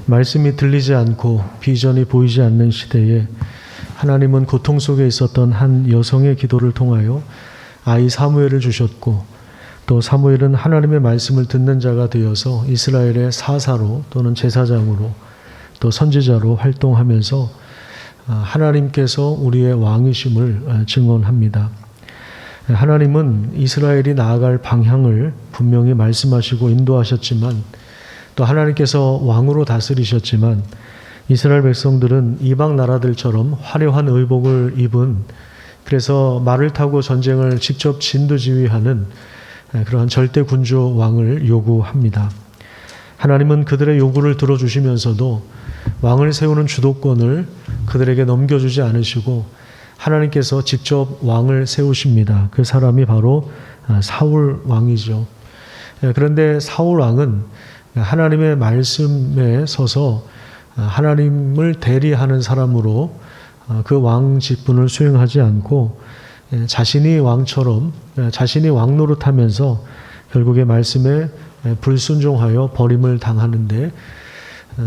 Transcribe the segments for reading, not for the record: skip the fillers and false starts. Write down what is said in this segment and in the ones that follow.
말씀이 들리지 않고 비전이 보이지 않는 시대에 하나님은 고통 속에 있었던 한 여성의 기도를 통하여 아이 사무엘을 주셨고, 또 사무엘은 하나님의 말씀을 듣는 자가 되어서 이스라엘의 사사로 또는 제사장으로 또 선지자로 활동하면서 하나님께서 우리의 왕이심을 증언합니다. 하나님은 이스라엘이 나아갈 방향을 분명히 말씀하시고 인도하셨지만, 또 하나님께서 왕으로 다스리셨지만, 이스라엘 백성들은 이방 나라들처럼 화려한 의복을 입은, 그래서 말을 타고 전쟁을 직접 진두지휘하는 그러한 절대 군주 왕을 요구합니다. 하나님은 그들의 요구를 들어주시면서도 왕을 세우는 주도권을 그들에게 넘겨주지 않으시고 하나님께서 직접 왕을 세우십니다. 그 사람이 바로 사울 왕이죠. 그런데 사울 왕은 하나님의 말씀에 서서 하나님을 대리하는 사람으로 그 왕 직분을 수행하지 않고 자신이 왕처럼 자신이 왕 노릇하면서 결국에 말씀에 불순종하여 버림을 당하는데,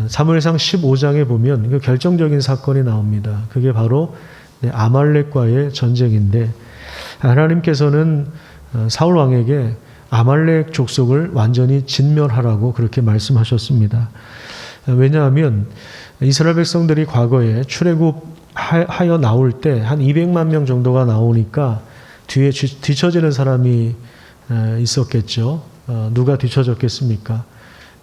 사무엘상 15장에 보면 그 결정적인 사건이 나옵니다. 그게 바로 아말렉과의 전쟁인데, 하나님께서는 사울 왕에게 아말렉 족속을 완전히 진멸하라고 그렇게 말씀하셨습니다. 왜냐하면 이스라엘 백성들이 과거에 출애굽하여 나올 때 한 200만 명 정도가 나오니까 뒤에 뒤처지는 사람이 있었겠죠. 누가 뒤처졌겠습니까?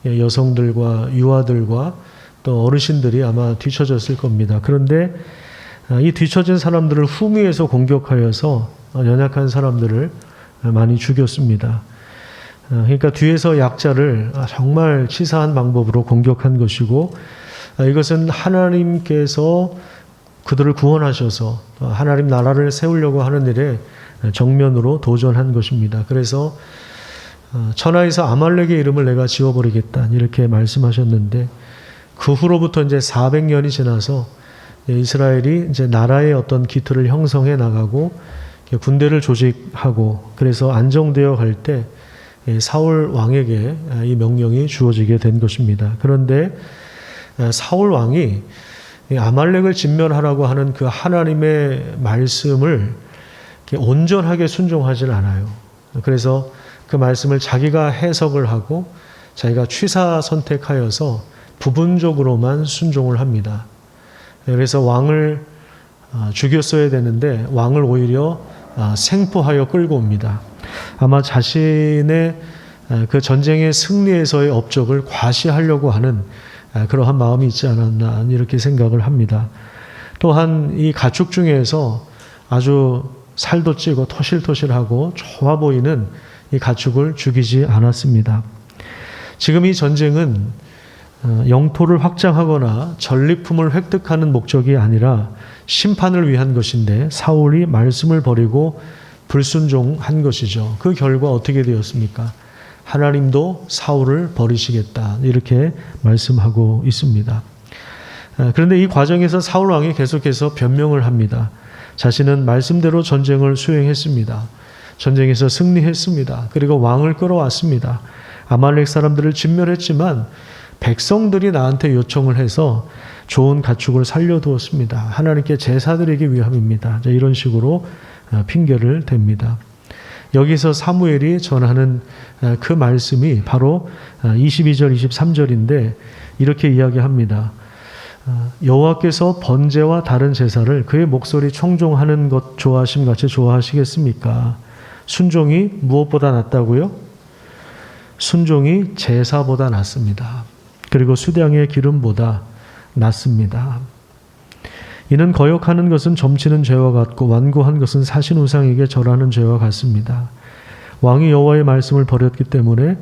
여성들과 유아들과 또 어르신들이 아마 뒤처졌을 겁니다. 그런데 이 뒤처진 사람들을 후미에서 공격하여서 연약한 사람들을 많이 죽였습니다. 그러니까 뒤에서 약자를 정말 치사한 방법으로 공격한 것이고, 이것은 하나님께서 그들을 구원하셔서 하나님 나라를 세우려고 하는 일에 정면으로 도전한 것입니다. 그래서 천하에서 아말렉의 이름을 내가 지워버리겠다 이렇게 말씀하셨는데, 그 후로부터 이제 400년이 지나서 이스라엘이 이제 나라의 어떤 기틀을 형성해 나가고 군대를 조직하고, 그래서 안정되어 갈 때 사울 왕에게 이 명령이 주어지게 된 것입니다. 그런데 사울 왕이 아말렉을 진멸하라고 하는 그 하나님의 말씀을 온전하게 순종하지는 않아요. 그래서 그 말씀을 자기가 해석을 하고 자기가 취사 선택하여서 부분적으로만 순종을 합니다. 그래서 왕을 죽였어야 되는데 왕을 오히려 생포하여 끌고 옵니다. 아마 자신의 그 전쟁의 승리에서의 업적을 과시하려고 하는 그러한 마음이 있지 않았나 이렇게 생각을 합니다. 또한 이 가축 중에서 아주 살도 찌고 토실토실하고 좋아 보이는 이 가축을 죽이지 않았습니다. 지금 이 전쟁은 영토를 확장하거나 전리품을 획득하는 목적이 아니라 심판을 위한 것인데, 사울이 말씀을 버리고 불순종한 것이죠. 그 결과 어떻게 되었습니까? 하나님도 사울을 버리시겠다 이렇게 말씀하고 있습니다. 그런데 이 과정에서 사울 왕이 계속해서 변명을 합니다. 자신은 말씀대로 전쟁을 수행했습니다. 전쟁에서 승리했습니다. 그리고 왕을 끌어왔습니다. 아말렉 사람들을 진멸했지만 백성들이 나한테 요청을 해서 좋은 가축을 살려두었습니다. 하나님께 제사 드리기 위함입니다. 이런 식으로 핑계를 댑니다. 여기서 사무엘이 전하는 그 말씀이 바로 22절, 23절인데 이렇게 이야기합니다. 여호와께서 번제와 다른 제사를 그의 목소리 청종하는 것 좋아하심 같이 좋아하시겠습니까? 순종이 무엇보다 낫다고요? 순종이 제사보다 낫습니다. 그리고 수량의 기름보다 낫습니다. 이는 거역하는 것은 점치는 죄와 같고 완고한 것은 사신 우상에게 절하는 죄와 같습니다. 왕이 여호와의 말씀을 버렸기 때문에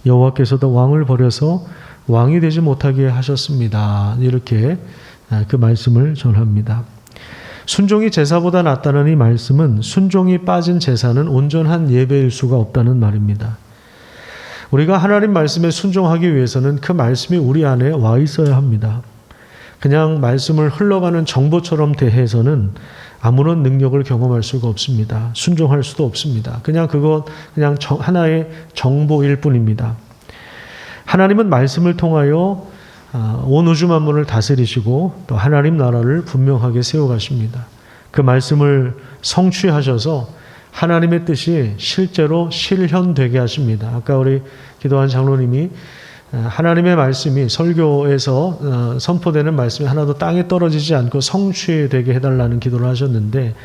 여호와께서도 왕을 버려서 왕이 되지 못하게 하셨습니다. 이렇게 그 말씀을 전합니다. 순종이 제사보다 낫다는 이 말씀은 순종이 빠진 제사는 온전한 예배일 수가 없다는 말입니다. 우리가 하나님 말씀에 순종하기 위해서는 그 말씀이 우리 안에 와 있어야 합니다. 그냥 말씀을 흘러가는 정보처럼 대해서는 아무런 능력을 경험할 수가 없습니다. 순종할 수도 없습니다. 그냥 하나의 정보일 뿐입니다. 하나님은 말씀을 통하여 온 우주 만물을 다스리시고 또 하나님 나라를 분명하게 세워가십니다. 그 말씀을 성취하셔서 하나님의 뜻이 실제로 실현되게 하십니다. 아까 우리 기도한 장로님이 하나님의 말씀이 설교에서 선포되는 말씀이 하나도 땅에 떨어지지 않고 성취되게 해달라는 기도를 하셨는데,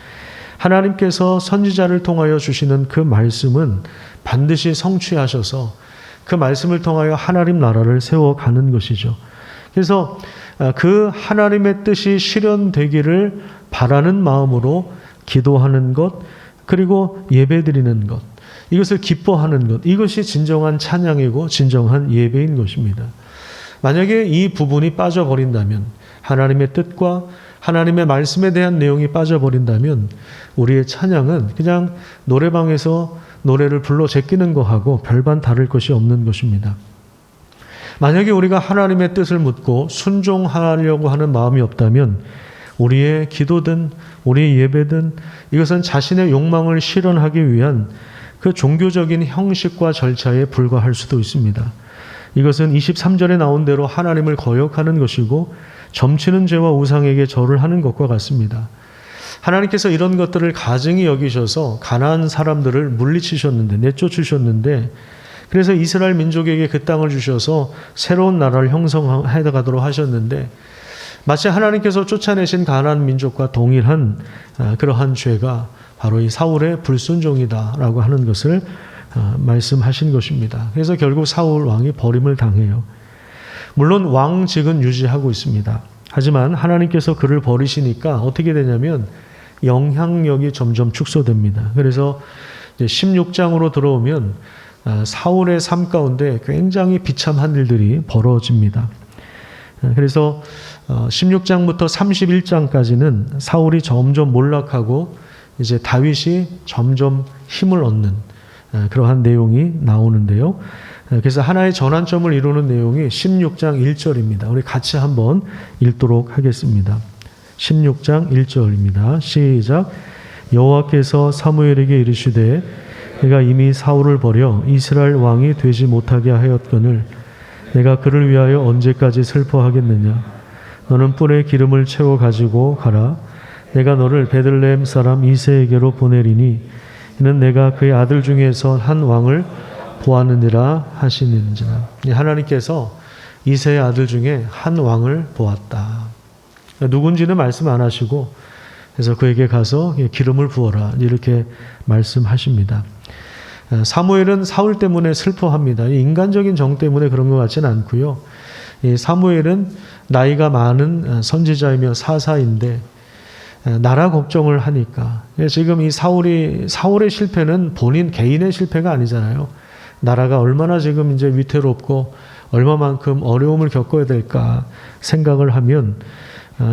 하나님께서 선지자를 통하여 주시는 그 말씀은 반드시 성취하셔서 그 말씀을 통하여 하나님 나라를 세워가는 것이죠. 그래서 그 하나님의 뜻이 실현되기를 바라는 마음으로 기도하는 것, 그리고 예배드리는 것, 이것을 기뻐하는 것, 이것이 진정한 찬양이고 진정한 예배인 것입니다. 만약에 이 부분이 빠져버린다면, 하나님의 뜻과 하나님의 말씀에 대한 내용이 빠져버린다면 우리의 찬양은 그냥 노래방에서 노래를 불러 제끼는 것하고 별반 다를 것이 없는 것입니다. 만약에 우리가 하나님의 뜻을 묻고 순종하려고 하는 마음이 없다면 우리의 기도든 우리의 예배든 이것은 자신의 욕망을 실현하기 위한 그 종교적인 형식과 절차에 불과할 수도 있습니다. 이것은 23절에 나온 대로 하나님을 거역하는 것이고 점치는 죄와 우상에게 절을 하는 것과 같습니다. 하나님께서 이런 것들을 가증히 여기셔서 가나안 사람들을 물리치셨는데, 내쫓으셨는데, 그래서 이스라엘 민족에게 그 땅을 주셔서 새로운 나라를 형성해 가도록 하셨는데, 마치 하나님께서 쫓아내신 가나안 민족과 동일한 그러한 죄가 바로 이 사울의 불순종이다라고 하는 것을 말씀하신 것입니다. 그래서 결국 사울 왕이 버림을 당해요. 물론 왕직은 유지하고 있습니다. 하지만 하나님께서 그를 버리시니까 어떻게 되냐면 영향력이 점점 축소됩니다. 그래서 16장으로 들어오면 사울의 삶 가운데 굉장히 비참한 일들이 벌어집니다. 그래서 16장부터 31장까지는 사울이 점점 몰락하고 이제 다윗이 점점 힘을 얻는 그러한 내용이 나오는데요. 그래서 하나의 전환점을 이루는 내용이 16장 1절입니다. 우리 같이 한번 읽도록 하겠습니다. 16장 1절입니다. 시작. 여호와께서 사무엘에게 이르시되 내가 이미 사울을 버려 이스라엘 왕이 되지 못하게 하였거늘 내가 그를 위하여 언제까지 슬퍼하겠느냐. 너는 뿔에 기름을 채워 가지고 가라. 내가 너를 베들레헴 사람 이새에게로 보내리니 이는 내가 그의 아들 중에서 한 왕을 보았느니라 하시는지라. 하나님께서 이새의 아들 중에 한 왕을 보았다. 누군지는 말씀 안 하시고 그래서 그에게 가서 기름을 부어라 이렇게 말씀하십니다. 사무엘은 사울 때문에 슬퍼합니다. 인간적인 정 때문에 그런 것 같지는 않고요. 사무엘은 나이가 많은 선지자이며 사사인데 나라 걱정을 하니까, 지금 이 사울의 실패는 본인 개인의 실패가 아니잖아요. 나라가 얼마나 지금 이제 위태롭고 얼마만큼 어려움을 겪어야 될까 생각을 하면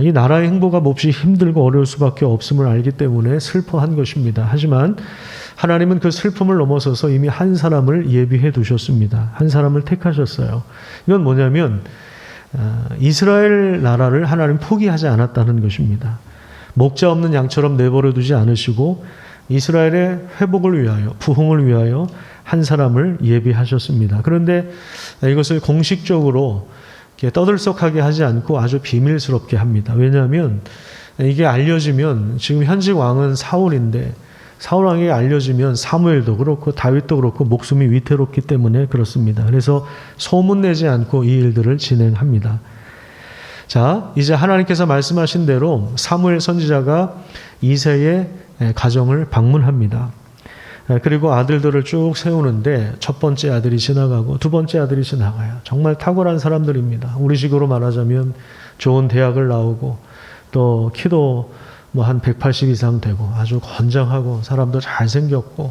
이 나라의 행보가 몹시 힘들고 어려울 수밖에 없음을 알기 때문에 슬퍼한 것입니다. 하지만 하나님은 그 슬픔을 넘어서서 이미 한 사람을 예비해 두셨습니다. 한 사람을 택하셨어요. 이건 뭐냐면 이스라엘 나라를 하나님 포기하지 않았다는 것입니다. 목자 없는 양처럼 내버려 두지 않으시고 이스라엘의 회복을 위하여, 부흥을 위하여 한 사람을 예비하셨습니다. 그런데 이것을 공식적으로 떠들썩하게 하지 않고 아주 비밀스럽게 합니다. 왜냐하면 이게 알려지면, 지금 현직 왕은 사울인데 사울 왕에게 알려지면 사무엘도 그렇고 다윗도 그렇고 목숨이 위태롭기 때문에 그렇습니다. 그래서 소문내지 않고 이 일들을 진행합니다. 자, 이제 하나님께서 말씀하신 대로 사무엘 선지자가 이새의 가정을 방문합니다. 그리고 아들들을 쭉 세우는데 첫 번째 아들이 지나가고 두 번째 아들이 지나가요. 정말 탁월한 사람들입니다. 우리식으로 말하자면 좋은 대학을 나오고 또 키도 뭐 한 180 이상 되고 아주 건장하고 사람도 잘생겼고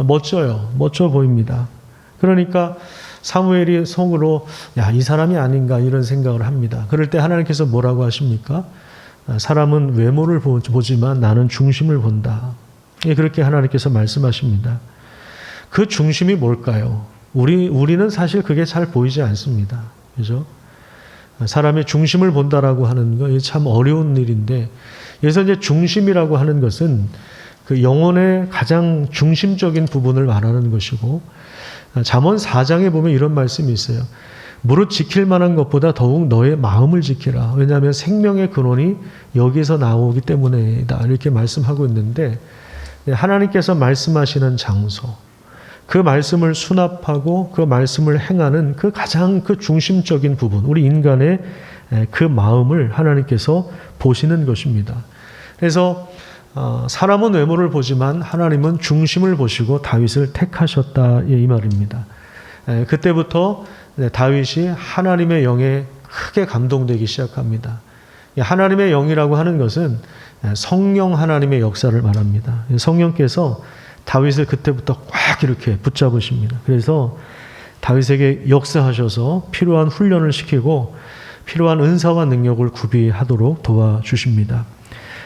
멋져요. 멋져 보입니다. 그러니까 사무엘이 속으로 이 사람이 아닌가 이런 생각을 합니다. 그럴 때 하나님께서 뭐라고 하십니까? 사람은 외모를 보지만 나는 중심을 본다. 그렇게 하나님께서 말씀하십니다. 그 중심이 뭘까요? 우리는 사실 그게 잘 보이지 않습니다. 그죠? 사람의 중심을 본다라고 하는 거 참 어려운 일인데, 그래서 이제 중심이라고 하는 것은 그 영혼의 가장 중심적인 부분을 말하는 것이고, 잠언 4장에 보면 이런 말씀이 있어요. 무릇 지킬 만한 것보다 더욱 너의 마음을 지키라. 왜냐하면 생명의 근원이 여기서 나오기 때문이다. 이렇게 말씀하고 있는데, 하나님께서 말씀하시는 장소, 그 말씀을 수납하고 그 말씀을 행하는 그 가장 그 중심적인 부분, 우리 인간의 그 마음을 하나님께서 보시는 것입니다. 그래서 사람은 외모를 보지만 하나님은 중심을 보시고 다윗을 택하셨다, 이 말입니다. 그때부터 다윗이 하나님의 영에 크게 감동되기 시작합니다. 하나님의 영이라고 하는 것은 성령 하나님의 역사를 말합니다. 성령께서 다윗을 그때부터 꽉 이렇게 붙잡으십니다. 그래서 다윗에게 역사하셔서 필요한 훈련을 시키고 필요한 은사와 능력을 구비하도록 도와주십니다.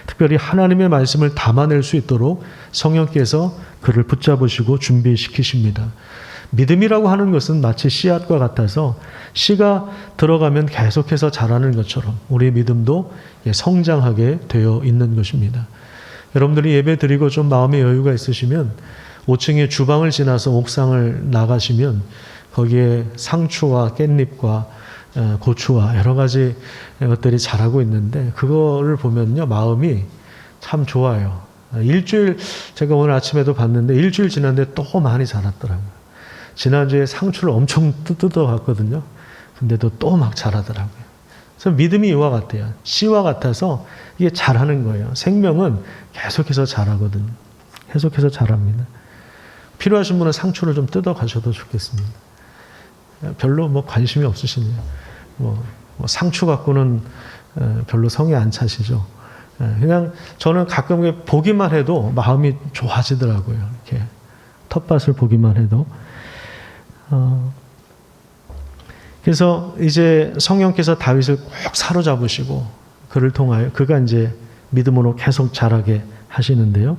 특별히 하나님의 말씀을 담아낼 수 있도록 성령께서 그를 붙잡으시고 준비시키십니다. 믿음이라고 하는 것은 마치 씨앗과 같아서 씨가 들어가면 계속해서 자라는 것처럼 우리의 믿음도 성장하게 되어 있는 것입니다. 여러분들이 예배 드리고 좀 마음의 여유가 있으시면 5층의 주방을 지나서 옥상을 나가시면 거기에 상추와 깻잎과 고추와 여러 가지 것들이 자라고 있는데 그거를 보면요, 마음이 참 좋아요. 일주일, 제가 오늘 아침에도 봤는데 일주일 지났는데 또 많이 자랐더라고요. 지난주에 상추를 엄청 뜯어갔거든요. 근데도 또 막 자라더라고요. 그래서 믿음이 이와 같아요. 씨와 같아서 이게 자라는 거예요. 생명은 계속해서 자라거든요. 계속해서 자랍니다. 필요하신 분은 상추를 좀 뜯어 가셔도 좋겠습니다. 별로 관심이 없으시네요. 상추 갖고는 별로 성에 안 차시죠. 그냥 저는 가끔 보기만 해도 마음이 좋아지더라고요. 이렇게 텃밭을 보기만 해도. 그래서 이제 성령께서 다윗을 꼭 사로잡으시고 그를 통하여 그가 이제 믿음으로 계속 자라게 하시는데요.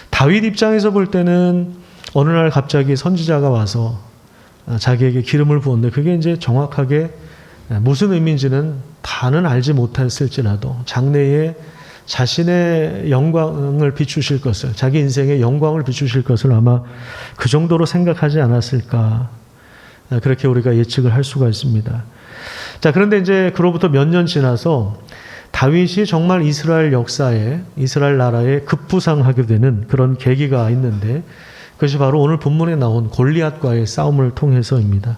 다윗 입장에서 볼 때는 어느 날 갑자기 선지자가 와서 자기에게 기름을 부었는데 그게 이제 정확하게 무슨 의미인지는 다는 알지 못했을지라도 장래에 자신의 영광을 비추실 것을, 자기 인생의 영광을 비추실 것을 아마 그 정도로 생각하지 않았을까, 그렇게 우리가 예측을 할 수가 있습니다. 자, 그런데 이제 그로부터 몇 년 지나서 다윗이 정말 이스라엘 역사에, 이스라엘 나라에 급부상하게 되는 그런 계기가 있는데 그것이 바로 오늘 본문에 나온 골리앗과의 싸움을 통해서입니다.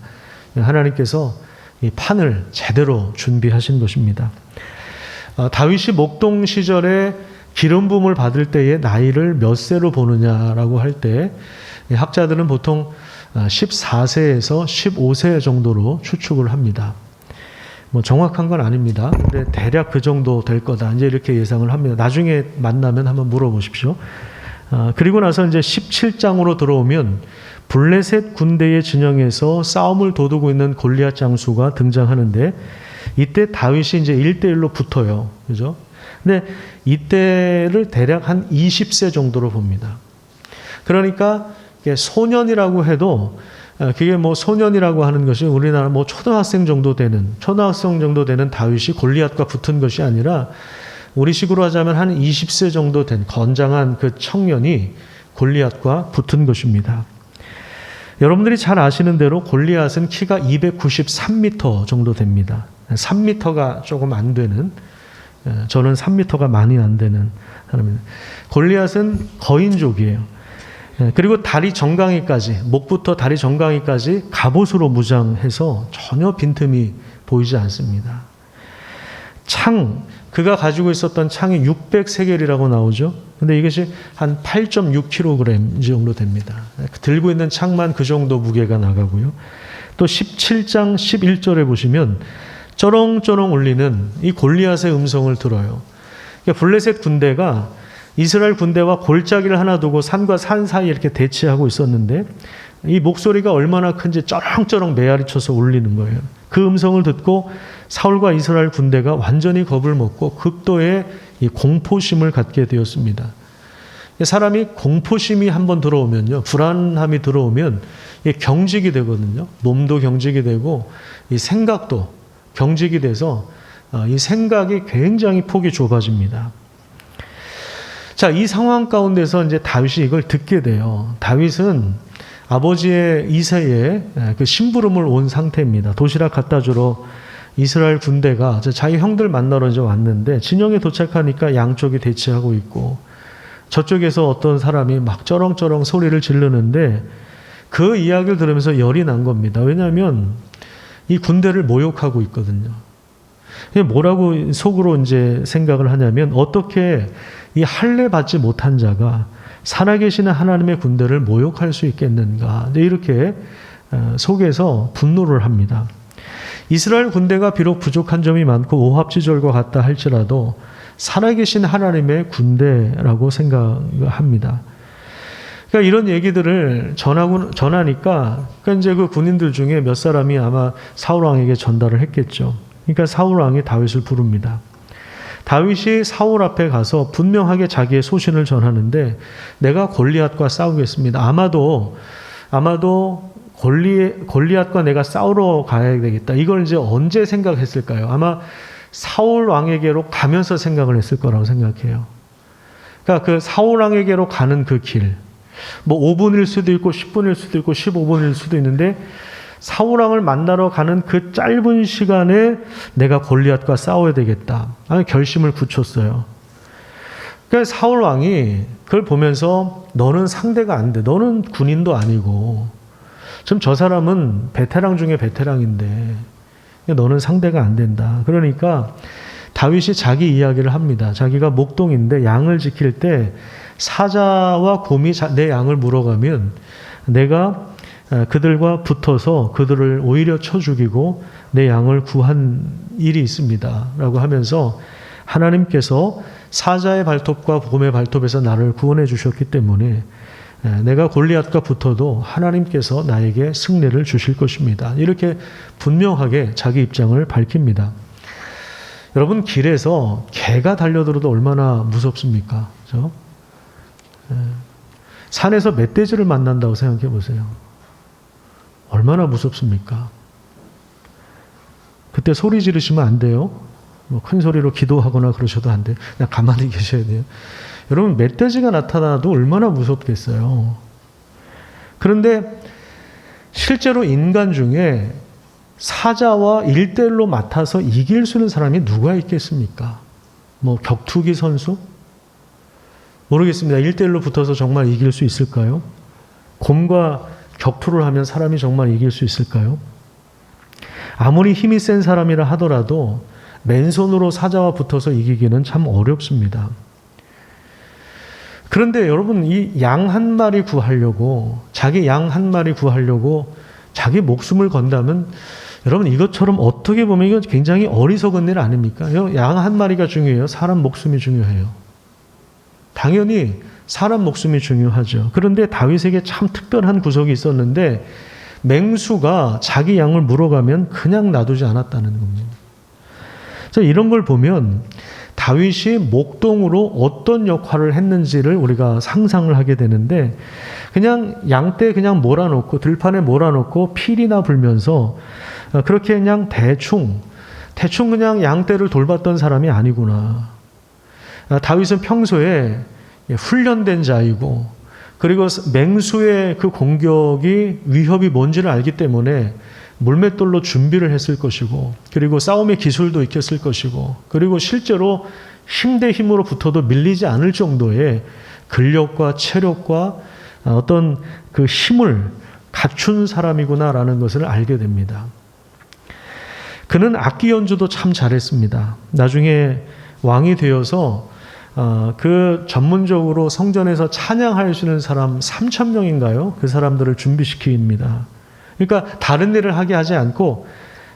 하나님께서 이 판을 제대로 준비하신 것입니다. 다윗이 목동 시절에 기름 부음을 받을 때의 나이를 몇 세로 보느냐라고 할 때 학자들은 보통 14세에서 15세 정도로 추측을 합니다. 정확한 건 아닙니다. 근데 대략 그 정도 될 거다, 이제 이렇게 예상을 합니다. 나중에 만나면 한번 물어보십시오. 그리고 나서 이제 17장으로 들어오면 블레셋 군대의 진영에서 싸움을 도두고 있는 골리앗 장수가 등장하는데 이때 다윗이 이제 1대1로 붙어요. 그죠? 근데 이때를 대략 한 20세 정도로 봅니다. 그러니까 소년이라고 해도 그게 소년이라고 하는 것이 우리나라 초등학생 정도 되는 다윗이 골리앗과 붙은 것이 아니라 우리식으로 하자면 한 20세 정도 된 건장한 그 청년이 골리앗과 붙은 것입니다. 여러분들이 잘 아시는 대로 골리앗은 키가 293m 정도 됩니다. 3m가 조금 안 되는, 저는 3m가 많이 안 되는 사람입니다. 골리앗은 거인족이에요. 그리고 다리 정강이까지, 목부터 다리 정강이까지 갑옷으로 무장해서 전혀 빈틈이 보이지 않습니다. 그가 가지고 있었던 창이 600세겔이라고 나오죠. 근데 이것이 한 8.6kg 정도 됩니다. 들고 있는 창만 그 정도 무게가 나가고요. 또 17장 11절에 보시면 쩌렁쩌렁 울리는 이 골리앗의 음성을 들어요. 그러니까 블레셋 군대가 이스라엘 군대와 골짜기를 하나 두고 산과 산 사이에 이렇게 대치하고 있었는데 이 목소리가 얼마나 큰지 쩌렁쩌렁 메아리쳐서 울리는 거예요. 그 음성을 듣고 사울과 이스라엘 군대가 완전히 겁을 먹고 극도의 이 공포심을 갖게 되었습니다. 사람이 공포심이 한번 들어오면요, 불안함이 들어오면 경직이 되거든요. 몸도 경직이 되고 이 생각도 경직이 돼서 이 생각이 굉장히 폭이 좁아집니다. 자, 이 상황 가운데서 이제 다윗이 이걸 듣게 돼요. 다윗은 아버지의 이새에 그 심부름을 온 상태입니다. 도시락 갖다 주러 이스라엘 군대가 자기 형들 만나러 이제 왔는데 진영에 도착하니까 양쪽이 대치하고 있고 저쪽에서 어떤 사람이 막 쩌렁쩌렁 소리를 지르는데 그 이야기를 들으면서 열이 난 겁니다. 왜냐하면 이 군대를 모욕하고 있거든요. 뭐라고 속으로 이제 생각을 하냐면 어떻게 이 할례 받지 못한 자가 살아계시는 하나님의 군대를 모욕할 수 있겠는가. 이렇게 속에서 분노를 합니다. 이스라엘 군대가 비록 부족한 점이 많고 오합지졸과 같다 할지라도 살아계신 하나님의 군대라고 생각합니다. 그러니까 이런 얘기들을 전하니까 그러니까 이제 그 군인들 중에 몇 사람이 아마 사울 왕에게 전달을 했겠죠. 그러니까 사울 왕이 다윗을 부릅니다. 다윗이 사울 앞에 가서 분명하게 자기의 소신을 전하는데 내가 골리앗과 싸우겠습니다. 아마도 골리앗과 내가 싸우러 가야 되겠다. 이걸 이제 언제 생각했을까요? 아마 사울 왕에게로 가면서 생각을 했을 거라고 생각해요. 그러니까 그 사울 왕에게로 가는 그 길, 뭐 5분일 수도 있고 10분일 수도 있고 15분일 수도 있는데 사울 왕을 만나러 가는 그 짧은 시간에 내가 골리앗과 싸워야 되겠다. 결심을 굳혔어요. 그러니까 사울 왕이 그걸 보면서 너는 상대가 안 돼. 너는 군인도 아니고 지금 저 사람은 베테랑 중에 베테랑인데 너는 상대가 안 된다. 그러니까 다윗이 자기 이야기를 합니다. 자기가 목동인데 양을 지킬 때 사자와 곰이 내 양을 물어가면 내가 그들과 붙어서 그들을 오히려 쳐 죽이고 내 양을 구한 일이 있습니다. 라고 하면서 하나님께서 사자의 발톱과 곰의 발톱에서 나를 구원해 주셨기 때문에 내가 골리앗과 붙어도 하나님께서 나에게 승리를 주실 것입니다. 이렇게 분명하게 자기 입장을 밝힙니다. 여러분, 길에서 개가 달려들어도 얼마나 무섭습니까? 그렇죠? 산에서 멧돼지를 만난다고 생각해 보세요. 얼마나 무섭습니까? 그때 소리 지르시면 안 돼요. 뭐 큰 소리로 기도하거나 그러셔도 안 돼요. 그냥 가만히 계셔야 돼요. 여러분, 멧돼지가 나타나도 얼마나 무섭겠어요. 그런데 실제로 인간 중에 사자와 1대1로 맡아서 이길 수 있는 사람이 누가 있겠습니까? 뭐 격투기 선수? 모르겠습니다. 1대1로 붙어서 정말 이길 수 있을까요? 곰과 격투를 하면 사람이 정말 이길 수 있을까요? 아무리 힘이 센 사람이라 하더라도 맨손으로 사자와 붙어서 이기기는 참 어렵습니다. 그런데 여러분, 이 양 한 마리 구하려고, 자기 양 한 마리 구하려고 자기 목숨을 건다면 여러분, 이것처럼 어떻게 보면 이건 굉장히 어리석은 일 아닙니까? 양 한 마리가 중요해요? 사람 목숨이 중요해요? 당연히 사람 목숨이 중요하죠. 그런데 다윗에게 참 특별한 구석이 있었는데 맹수가 자기 양을 물어가면 그냥 놔두지 않았다는 겁니다. 이런 걸 보면 다윗이 목동으로 어떤 역할을 했는지를 우리가 상상을 하게 되는데 그냥 양떼 그냥 몰아놓고 들판에 몰아놓고 필이나 불면서 그렇게 그냥 대충 그냥 양떼를 돌봤던 사람이 아니구나. 다윗은 평소에 훈련된 자이고 그리고 맹수의 그 공격이 위협이 뭔지를 알기 때문에 물맷돌로 준비를 했을 것이고 그리고 싸움의 기술도 익혔을 것이고 그리고 실제로 힘 대 힘으로 붙어도 밀리지 않을 정도의 근력과 체력과 어떤 그 힘을 갖춘 사람이구나라는 것을 알게 됩니다. 그는 악기 연주도 참 잘했습니다. 나중에 왕이 되어서 그 전문적으로 성전에서 찬양할 수 있는 사람 3,000명인가요? 그 사람들을 준비시킵니다. 그러니까 다른 일을 하게 하지 않고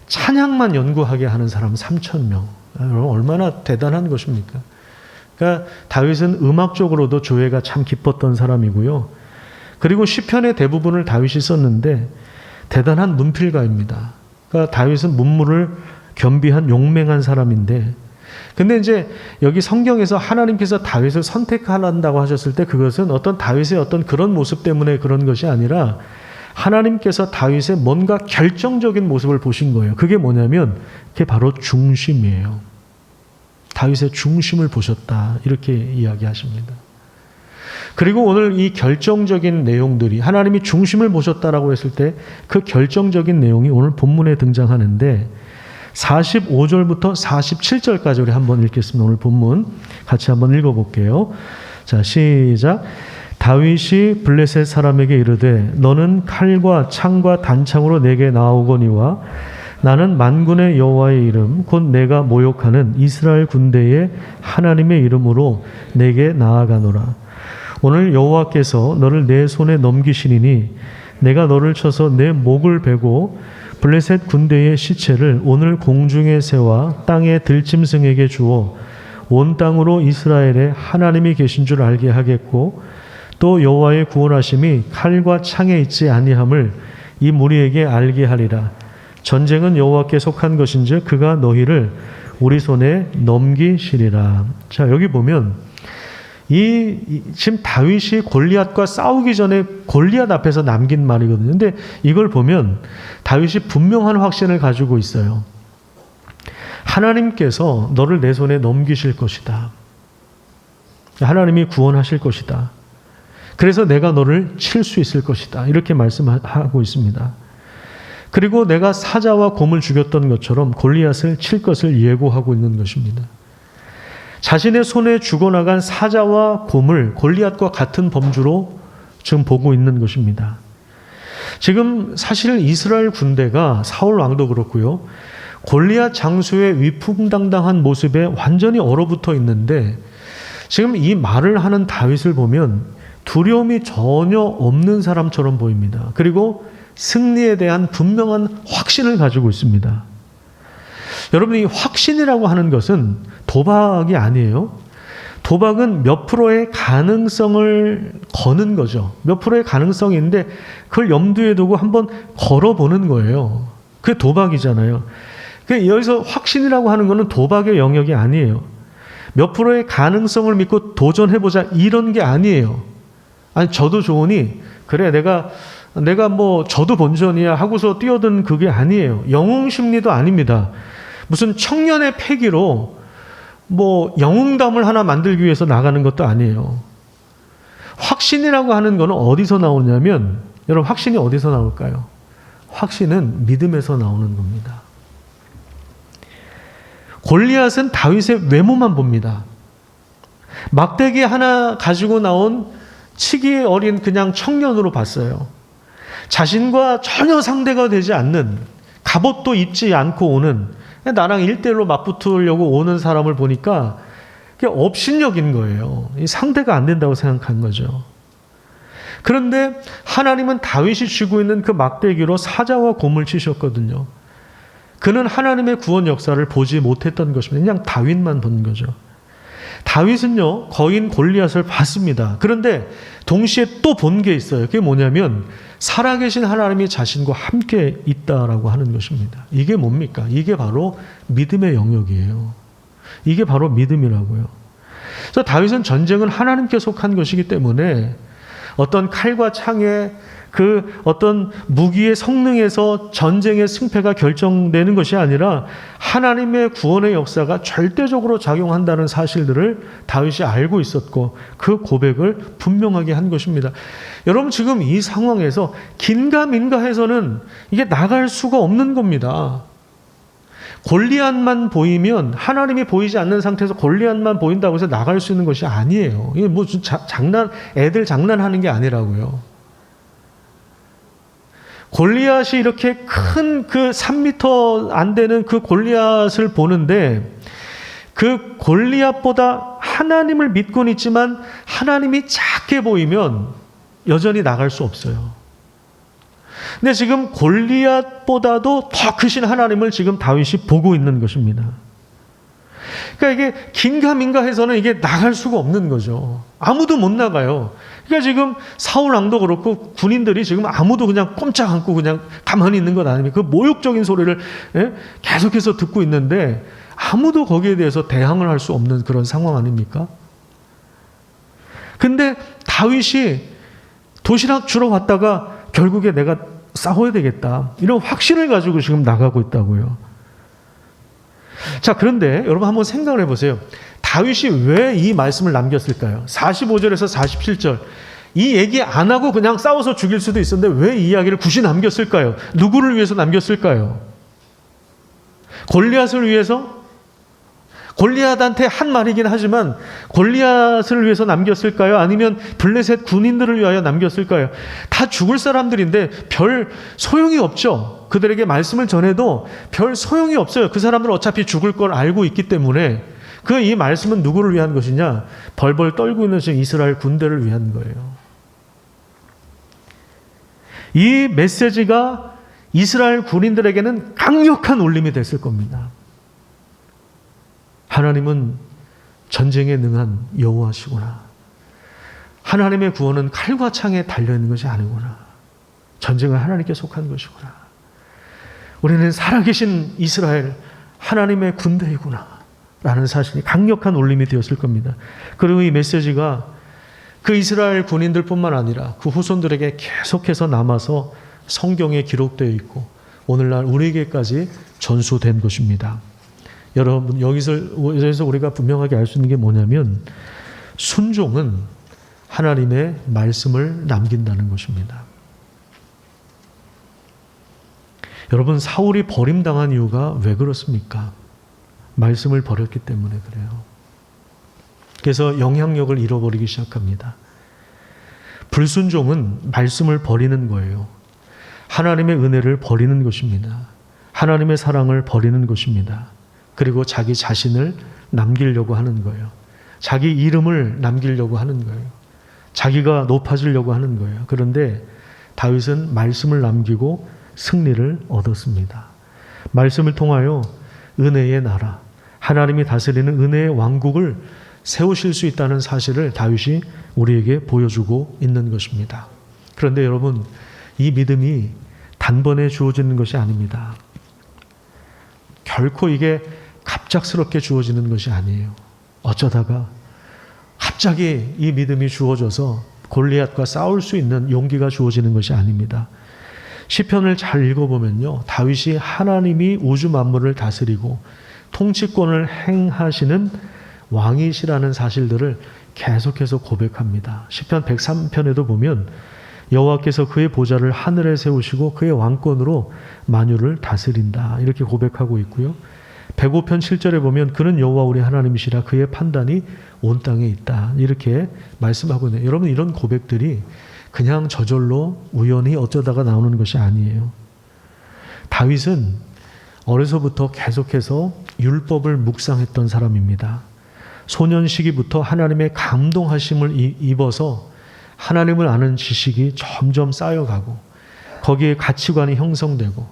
찬양만 연구하게 하는 사람 3,000명. 여러분, 얼마나 대단한 것입니까? 그러니까 다윗은 음악적으로도 조예가 참 깊었던 사람이고요. 그리고 시편의 대부분을 다윗이 썼는데 대단한 문필가입니다. 그러니까 다윗은 문물을 겸비한 용맹한 사람인데 근데 이제 여기 성경에서 하나님께서 다윗을 선택한다고 하셨을 때 그것은 어떤 다윗의 어떤 그런 모습 때문에 그런 것이 아니라 하나님께서 다윗의 뭔가 결정적인 모습을 보신 거예요. 그게 뭐냐면 그게 바로 중심이에요. 다윗의 중심을 보셨다. 이렇게 이야기하십니다. 그리고 오늘 이 결정적인 내용들이 하나님이 중심을 보셨다라고 했을 때 그 결정적인 내용이 오늘 본문에 등장하는데 45절부터 47절까지 우리 한번 읽겠습니다. 오늘 본문 같이 한번 읽어볼게요. 자, 시작. 다윗이 블레셋 사람에게 이르되 너는 칼과 창과 단창으로 내게 나오거니와 나는 만군의 여호와의 이름 곧 내가 모욕하는 이스라엘 군대의 하나님의 이름으로 내게 나아가노라. 오늘 여호와께서 너를 내 손에 넘기시리니 내가 너를 쳐서 내 목을 베고 블레셋 군대의 시체를 오늘 공중의 새와 땅의 들짐승에게 주어 온 땅으로 이스라엘에 하나님이 계신 줄 알게 하겠고 또 여호와의 구원하심이 칼과 창에 있지 아니함을 이 무리에게 알게 하리라. 전쟁은 여호와께 속한 것인즉 그가 너희를 우리 손에 넘기시리라. 자, 여기 보면 지금 다윗이 골리앗과 싸우기 전에 골리앗 앞에서 남긴 말이거든요. 근데 이걸 보면 다윗이 분명한 확신을 가지고 있어요. 하나님께서 너를 내 손에 넘기실 것이다. 하나님이 구원하실 것이다. 그래서 내가 너를 칠 수 있을 것이다. 이렇게 말씀하고 있습니다. 그리고 내가 사자와 곰을 죽였던 것처럼 골리앗을 칠 것을 예고하고 있는 것입니다. 자신의 손에 죽어나간 사자와 곰을 골리앗과 같은 범주로 지금 보고 있는 것입니다. 지금 사실 이스라엘 군대가 사울 왕도 그렇고요. 골리앗 장수의 위풍당당한 모습에 완전히 얼어붙어 있는데 지금 이 말을 하는 다윗을 보면 두려움이 전혀 없는 사람처럼 보입니다. 그리고 승리에 대한 분명한 확신을 가지고 있습니다. 여러분, 이 확신이라고 하는 것은 도박이 아니에요. 도박은 몇 프로의 가능성을 거는 거죠. 몇 프로의 가능성이 있는데 그걸 염두에 두고 한번 걸어보는 거예요. 그게 도박이잖아요. 여기서 확신이라고 하는 것은 도박의 영역이 아니에요. 몇 프로의 가능성을 믿고 도전해보자 이런 게 아니에요. 아니, 저도 좋으니 그래 내가 뭐 저도 본전이야 하고서 뛰어든 그게 아니에요. 영웅심리도 아닙니다. 무슨 청년의 패기로 뭐 영웅담을 하나 만들기 위해서 나가는 것도 아니에요. 확신이라고 하는 거는 어디서 나오냐면 여러분, 확신이 어디서 나올까요? 확신은 믿음에서 나오는 겁니다. 골리앗은 다윗의 외모만 봅니다. 막대기 하나 가지고 나온 치기 어린 그냥 청년으로 봤어요. 자신과 전혀 상대가 되지 않는, 갑옷도 입지 않고 오는, 나랑 1대1로 맞붙으려고 오는 사람을 보니까 그게 업신여긴 거예요. 상대가 안 된다고 생각한 거죠. 그런데 하나님은 다윗이 쥐고 있는 그 막대기로 사자와 곰을 치셨거든요. 그는 하나님의 구원 역사를 보지 못했던 것입니다. 그냥 다윗만 본 거죠. 다윗은요, 거인 골리앗을 봤습니다. 그런데 동시에 또 본 게 있어요. 그게 뭐냐면 살아계신 하나님이 자신과 함께 있다라고 하는 것입니다. 이게 뭡니까? 이게 바로 믿음의 영역이에요. 이게 바로 믿음이라고요. 그래서 다윗은 전쟁은 하나님께 속한 것이기 때문에 어떤 칼과 창의 그 어떤 무기의 성능에서 전쟁의 승패가 결정되는 것이 아니라 하나님의 구원의 역사가 절대적으로 작용한다는 사실들을 다윗이 알고 있었고 그 고백을 분명하게 한 것입니다. 여러분, 지금 이 상황에서 긴가민가해서는 이게 나갈 수가 없는 겁니다. 골리앗만 보이면, 하나님이 보이지 않는 상태에서 골리앗만 보인다고 해서 나갈 수 있는 것이 아니에요. 이게 뭐 애들 장난하는 게 아니라고요. 골리앗이 이렇게 큰 그 3m 안 되는 그 골리앗을 보는데 그 골리앗보다 하나님을 믿고는 있지만 하나님이 작게 보이면 여전히 나갈 수 없어요. 근데 지금 골리앗보다도 더 크신 하나님을 지금 다윗이 보고 있는 것입니다. 그러니까 이게 긴가민가해서는 이게 나갈 수가 없는 거죠. 아무도 못 나가요. 그러니까 지금 사울 왕도 그렇고 군인들이 지금 아무도 그냥 꼼짝 않고 그냥 가만히 있는 것 아닙니까? 그 모욕적인 소리를 계속해서 듣고 있는데 아무도 거기에 대해서 대항을 할 수 없는 그런 상황 아닙니까? 근데 다윗이 도시락 주러 왔다가 결국에 내가 싸워야 되겠다, 이런 확신을 가지고 지금 나가고 있다고요. 자, 그런데 여러분 한번 생각을 해보세요. 다윗이 왜 이 말씀을 남겼을까요? 45절에서 47절. 이 얘기 안 하고 그냥 싸워서 죽일 수도 있었는데 왜 이 이야기를 굳이 남겼을까요? 누구를 위해서 남겼을까요? 골리앗을 위해서? 골리앗한테 한 말이긴 하지만 골리앗을 위해서 남겼을까요? 아니면 블레셋 군인들을 위하여 남겼을까요? 다 죽을 사람들인데 별 소용이 없죠. 그들에게 말씀을 전해도 별 소용이 없어요. 그 사람들은 어차피 죽을 걸 알고 있기 때문에 이 말씀은 누구를 위한 것이냐? 벌벌 떨고 있는 지금 이스라엘 군대를 위한 거예요. 이 메시지가 이스라엘 군인들에게는 강력한 울림이 됐을 겁니다. 하나님은 전쟁에 능한 여호와시구나. 하나님의 구원은 칼과 창에 달려있는 것이 아니구나. 전쟁은 하나님께 속한 것이구나. 우리는 살아계신 이스라엘 하나님의 군대이구나 라는 사실이 강력한 울림이 되었을 겁니다. 그리고 이 메시지가 그 이스라엘 군인들뿐만 아니라 그 후손들에게 계속해서 남아서 성경에 기록되어 있고 오늘날 우리에게까지 전수된 것입니다. 여러분, 여기서 우리가 분명하게 알 수 있는 게 뭐냐면 순종은 하나님의 말씀을 남긴다는 것입니다. 여러분, 사울이 버림당한 이유가 왜 그렇습니까? 말씀을 버렸기 때문에 그래요. 그래서 영향력을 잃어버리기 시작합니다. 불순종은 말씀을 버리는 거예요. 하나님의 은혜를 버리는 것입니다. 하나님의 사랑을 버리는 것입니다. 그리고 자기 자신을 남기려고 하는 거예요. 자기 이름을 남기려고 하는 거예요. 자기가 높아지려고 하는 거예요. 그런데 다윗은 말씀을 남기고 승리를 얻었습니다. 말씀을 통하여 은혜의 나라, 하나님이 다스리는 은혜의 왕국을 세우실 수 있다는 사실을 다윗이 우리에게 보여주고 있는 것입니다. 그런데 여러분, 이 믿음이 단번에 주어지는 것이 아닙니다. 결코 이게 갑작스럽게 주어지는 것이 아니에요. 어쩌다가 갑자기 이 믿음이 주어져서 골리앗과 싸울 수 있는 용기가 주어지는 것이 아닙니다. 시편을 잘 읽어보면요, 다윗이 하나님이 우주 만물을 다스리고 통치권을 행하시는 왕이시라는 사실들을 계속해서 고백합니다. 시편 103편에도 보면 여호와께서 그의 보좌를 하늘에 세우시고 그의 왕권으로 만유를 다스린다 이렇게 고백하고 있고요. 105편 7절에 보면 그는 여호와 우리 하나님이시라 그의 판단이 온 땅에 있다 이렇게 말씀하고 있네요. 여러분, 이런 고백들이 그냥 저절로 우연히 어쩌다가 나오는 것이 아니에요. 다윗은 어려서부터 계속해서 율법을 묵상했던 사람입니다. 소년 시기부터 하나님의 감동하심을 입어서 하나님을 아는 지식이 점점 쌓여가고 거기에 가치관이 형성되고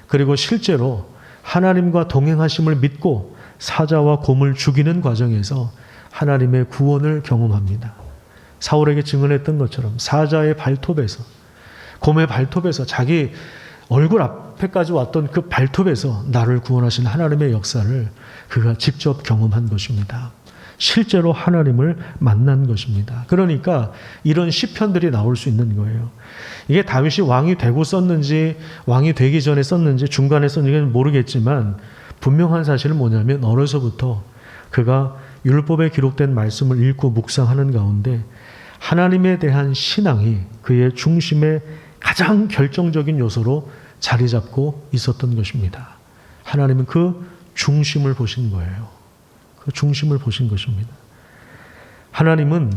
그리고 실제로 하나님과 동행하심을 믿고 사자와 곰을 죽이는 과정에서 하나님의 구원을 경험합니다. 사울에게 증언했던 것처럼 사자의 발톱에서 곰의 발톱에서 자기 얼굴 앞에까지 왔던 그 발톱에서 나를 구원하신 하나님의 역사를 그가 직접 경험한 것입니다. 실제로 하나님을 만난 것입니다. 그러니까 이런 시편들이 나올 수 있는 거예요. 이게 다윗이 왕이 되고 썼는지 왕이 되기 전에 썼는지 중간에 썼는지는 모르겠지만 분명한 사실은 뭐냐면 어려서부터 그가 율법에 기록된 말씀을 읽고 묵상하는 가운데 하나님에 대한 신앙이 그의 중심의 가장 결정적인 요소로 자리 잡고 있었던 것입니다. 하나님은 그 중심을 보신 거예요. 그 중심을 보신 것입니다. 하나님은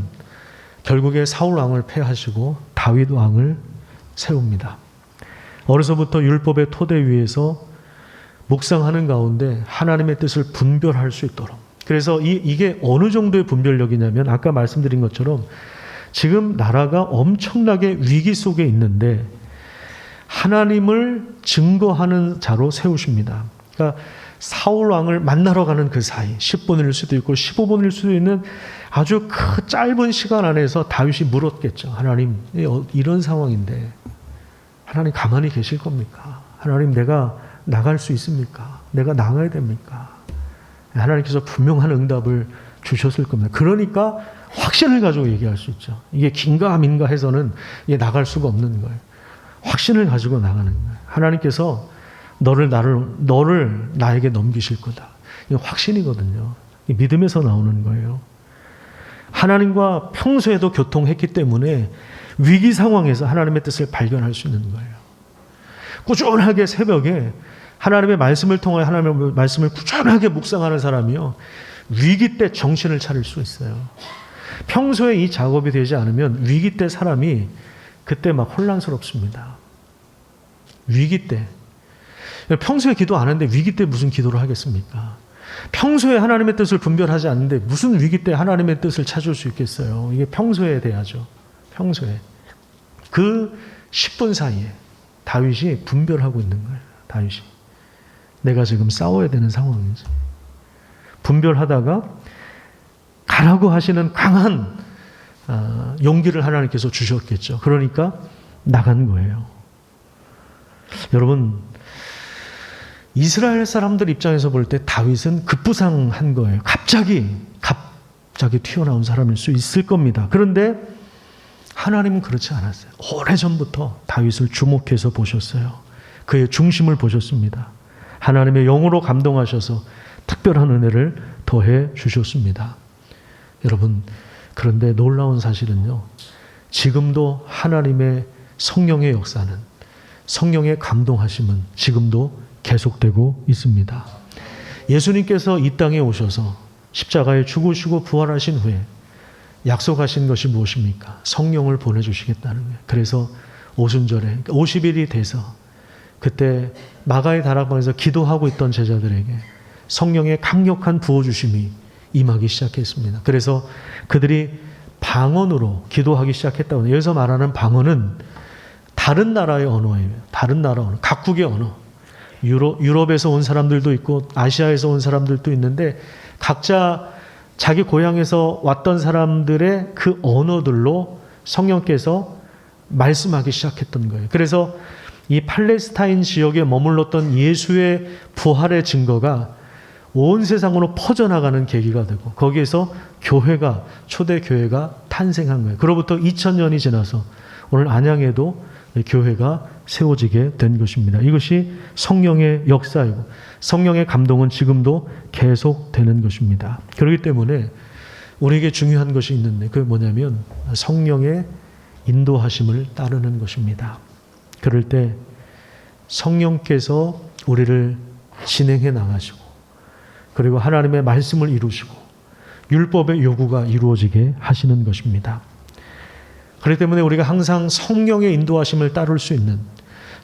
결국에 사울 왕을 패하시고 다윗 왕을 세웁니다. 어려서부터 율법의 토대 위에서 묵상하는 가운데 하나님의 뜻을 분별할 수 있도록. 그래서 이게 어느 정도의 분별력이냐면 아까 말씀드린 것처럼 지금 나라가 엄청나게 위기 속에 있는데 하나님을 증거하는 자로 세우십니다. 그러니까 사울 왕을 만나러 가는 그 사이 10분일 수도 있고 15분일 수도 있는 아주 그 짧은 시간 안에서 다윗이 물었겠죠. 하나님, 이런 상황인데 하나님 가만히 계실 겁니까? 하나님, 내가 나갈 수 있습니까? 내가 나가야 됩니까? 하나님께서 분명한 응답을 주셨을 겁니다. 그러니까 확신을 가지고 얘기할 수 있죠. 이게 긴가 민가 해서는 이게 나갈 수가 없는 거예요. 확신을 가지고 나가는 거예요. 하나님께서 너를 나에게 넘기실 거다. 이거 확신이거든요. 이 믿음에서 나오는 거예요. 하나님과 평소에도 교통했기 때문에 위기 상황에서 하나님의 뜻을 발견할 수 있는 거예요. 꾸준하게 새벽에 하나님의 말씀을 통하여 하나님의 말씀을 꾸준하게 묵상하는 사람이요, 위기 때 정신을 차릴 수 있어요. 평소에 이 작업이 되지 않으면 위기 때 사람이 그때 막 혼란스럽습니다. 위기 때. 평소에 기도 안 하는데 위기 때 무슨 기도를 하겠습니까? 평소에 하나님의 뜻을 분별하지 않는데 무슨 위기 때 하나님의 뜻을 찾을 수 있겠어요? 이게 평소에 돼야죠. 평소에. 그 10분 사이에 다윗이 분별하고 있는 거예요. 다윗이. 내가 지금 싸워야 되는 상황이지. 분별하다가 가라고 하시는 강한 용기를 하나님께서 주셨겠죠. 그러니까 나간 거예요. 여러분, 이스라엘 사람들 입장에서 볼 때 다윗은 급부상한 거예요. 갑자기 튀어나온 사람일 수 있을 겁니다. 그런데 하나님은 그렇지 않았어요. 오래전부터 다윗을 주목해서 보셨어요. 그의 중심을 보셨습니다. 하나님의 영으로 감동하셔서 특별한 은혜를 더해 주셨습니다. 여러분, 그런데 놀라운 사실은요, 지금도 하나님의 성령의 역사는, 성령의 감동하심은 지금도 계속되고 있습니다. 예수님께서 이 땅에 오셔서 십자가에 죽으시고 부활하신 후에 약속하신 것이 무엇입니까? 성령을 보내주시겠다는 거예요. 그래서 오순절에 50일이 돼서 그때 마가의 다락방에서 기도하고 있던 제자들에게 성령의 강력한 부어주심이 임하기 시작했습니다. 그래서 그들이 방언으로 기도하기 시작했다고. 여기서 말하는 방언은 다른 나라의 언어예요. 다른 나라 언어, 각국의 언어. 유럽에서 온 사람들도 있고 아시아에서 온 사람들도 있는데 각자 자기 고향에서 왔던 사람들의 그 언어들로 성령께서 말씀하기 시작했던 거예요. 그래서 이 팔레스타인 지역에 머물렀던 예수의 부활의 증거가 온 세상으로 퍼져나가는 계기가 되고 거기에서 교회가, 초대 교회가 탄생한 거예요. 그로부터 2000년이 지나서 오늘 안양에도 교회가 세워지게 된 것입니다. 이것이 성령의 역사이고 성령의 감동은 지금도 계속되는 것입니다. 그렇기 때문에 우리에게 중요한 것이 있는데 그게 뭐냐면 성령의 인도하심을 따르는 것입니다. 그럴 때 성령께서 우리를 진행해 나가시고 그리고 하나님의 말씀을 이루시고 율법의 요구가 이루어지게 하시는 것입니다. 그렇기 때문에 우리가 항상 성령의 인도하심을 따를 수 있는,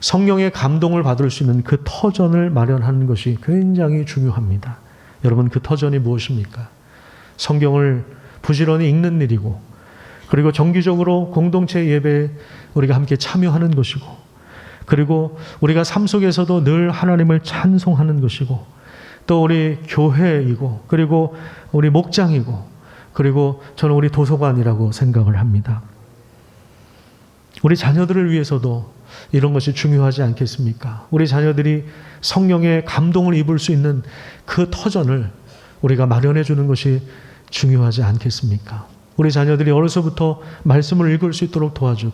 성령의 감동을 받을 수 있는 그 터전을 마련하는 것이 굉장히 중요합니다. 여러분, 그 터전이 무엇입니까? 성경을 부지런히 읽는 일이고 그리고 정기적으로 공동체 예배에 우리가 함께 참여하는 것이고 그리고 우리가 삶 속에서도 늘 하나님을 찬송하는 것이고 또 우리 교회이고 그리고 우리 목장이고 그리고 저는 우리 도서관이라고 생각을 합니다. 우리 자녀들을 위해서도 이런 것이 중요하지 않겠습니까? 우리 자녀들이 성령의 감동을 입을 수 있는 그 터전을 우리가 마련해 주는 것이 중요하지 않겠습니까? 우리 자녀들이 어려서부터 말씀을 읽을 수 있도록 도와주고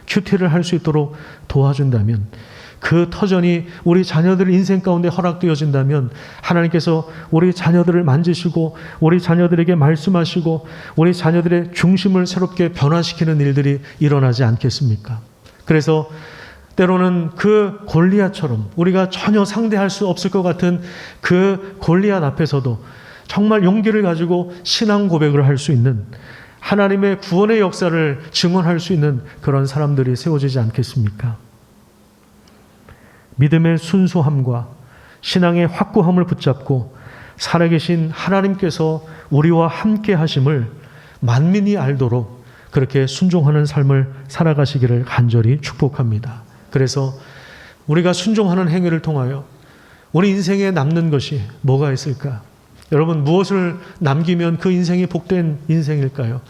큐티를 할 수 있도록 도와준다면 그 터전이 우리 자녀들 인생 가운데 허락되어진다면 하나님께서 우리 자녀들을 만지시고 우리 자녀들에게 말씀하시고 우리 자녀들의 중심을 새롭게 변화시키는 일들이 일어나지 않겠습니까? 그래서 때로는 그 골리앗처럼 우리가 전혀 상대할 수 없을 것 같은 그 골리앗 앞에서도 정말 용기를 가지고 신앙 고백을 할 수 있는 하나님의 구원의 역사를 증언할 수 있는 그런 사람들이 세워지지 않겠습니까? 믿음의 순수함과 신앙의 확고함을 붙잡고 살아계신 하나님께서 우리와 함께 하심을 만민이 알도록 그렇게 순종하는 삶을 살아가시기를 간절히 축복합니다. 그래서 우리가 순종하는 행위를 통하여 우리 인생에 남는 것이 뭐가 있을까? 여러분, 무엇을 남기면 그 인생이 복된 인생일까요?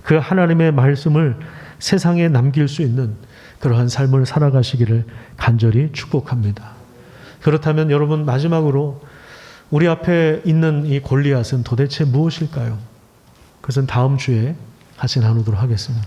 그 하나님의 말씀을 세상에 남길 수 있는 그러한 삶을 살아가시기를 간절히 축복합니다. 그렇다면 여러분, 마지막으로 우리 앞에 있는 이 골리앗은 도대체 무엇일까요? 그것은 다음 주에 같이 나누도록 하겠습니다.